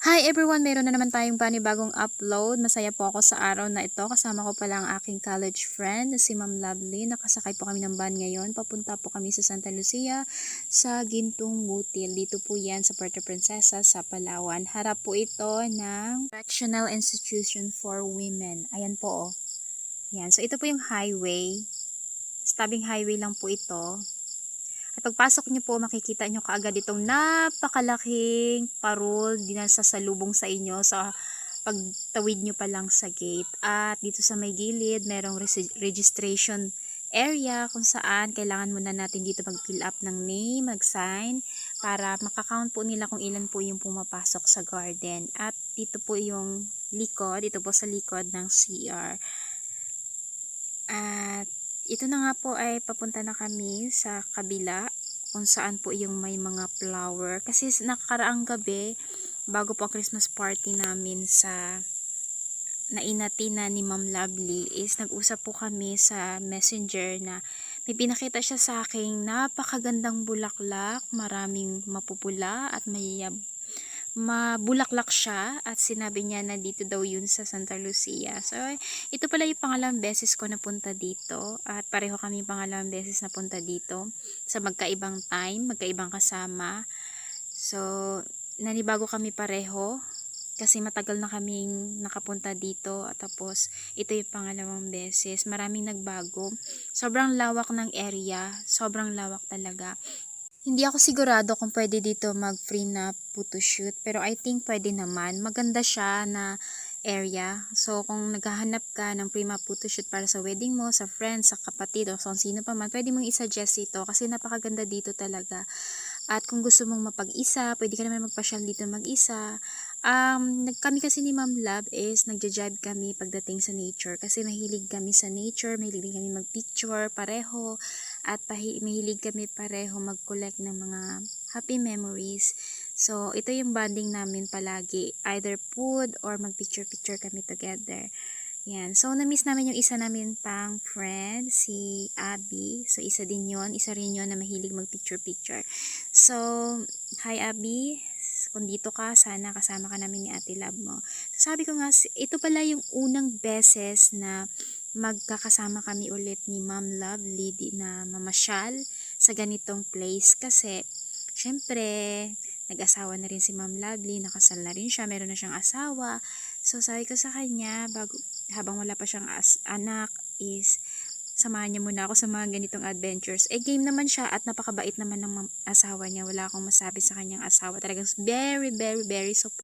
Hi everyone! Meron na naman tayong panibagong upload. Masaya po ako sa araw na ito. Kasama ko pala ang aking college friend na si Ma'am Lovely. Nakasakay po kami ng van ngayon. Papunta po kami sa Santa Lucia sa Gintong Butil. Dito po yan sa Puerto Princesa sa Palawan. Harap po ito ng Correctional Institution for Women. Ayan po oh. Yan. So ito po yung highway. Stabing highway lang po ito. At pagpasok nyo po, makikita nyo kaagad itong napakalaking parol dinasasalubong sa inyo sa pagtawid nyo pa lang sa gate. At dito sa may gilid, merong registration area kung saan kailangan muna natin dito mag-fill up ng name, mag-sign, para makakount po nila kung ilan po yung pumapasok sa garden. At dito po yung likod, ito po sa likod ng CR. At ito na nga po ay papunta na kami sa kabila kung saan po yung may mga flower. Kasi nakakaraang gabi, bago po ang Christmas party namin sa nainatina ni Ma'am Lovely, is nag-usap po kami sa messenger na may pinakita siya sa aking napakagandang bulaklak, maraming mapupula at may mabulaklak siya, at sinabi niya na dito daw yun sa Santa Lucia. So ito pala yung pangalawang beses ko napunta dito, at pareho kami pangalawang beses napunta dito sa magkaibang time, magkaibang kasama. So nanibago kami pareho kasi matagal na kaming nakapunta dito, at tapos ito yung pangalawang beses. Maraming nagbago, sobrang lawak ng area, sobrang lawak talaga. Hindi ako sigurado kung pwede dito mag-free na photoshoot, pero I think pwede naman. Maganda siya na area. So kung naghahanap ka ng free na photoshoot para sa wedding mo, sa friends, sa kapatid, o sa sino pa man, pwede mong i-suggest ito kasi napakaganda dito talaga. At kung gusto mong mapag-isa, pwede ka naman magpasyal dito mag-isa. Kami kasi ni Ma'am Love is nagja-jive kami pagdating sa nature, kasi mahilig kami sa nature, mahilig kami mag-picture pareho, at mahilig kami pareho mag-collect ng mga happy memories. So ito yung bonding namin palagi, either food or mag-picture-picture kami together. Yan. So na-miss namin yung isa namin pang friend, si Abby. So isa din yon, isa rin yon na mahilig mag-picture-picture. So hi Abby, kung dito ka, sana kasama ka namin ni Ate Love mo. So sabi ko nga, ito pala yung unang beses na magkakasama kami ulit ni Ma'am Lovely na mamasyal sa ganitong place, kasi syempre nag-asawa na rin si Ma'am Lovely, nakasal na rin siya, meron na siyang asawa. So sabi ko sa kanya, habang wala pa siyang anak, is samahan niya muna ako sa mga ganitong adventures. Game naman siya, at napakabait naman ng asawa niya. Wala akong masabi sa kanyang asawa. Talagang very, very, very support.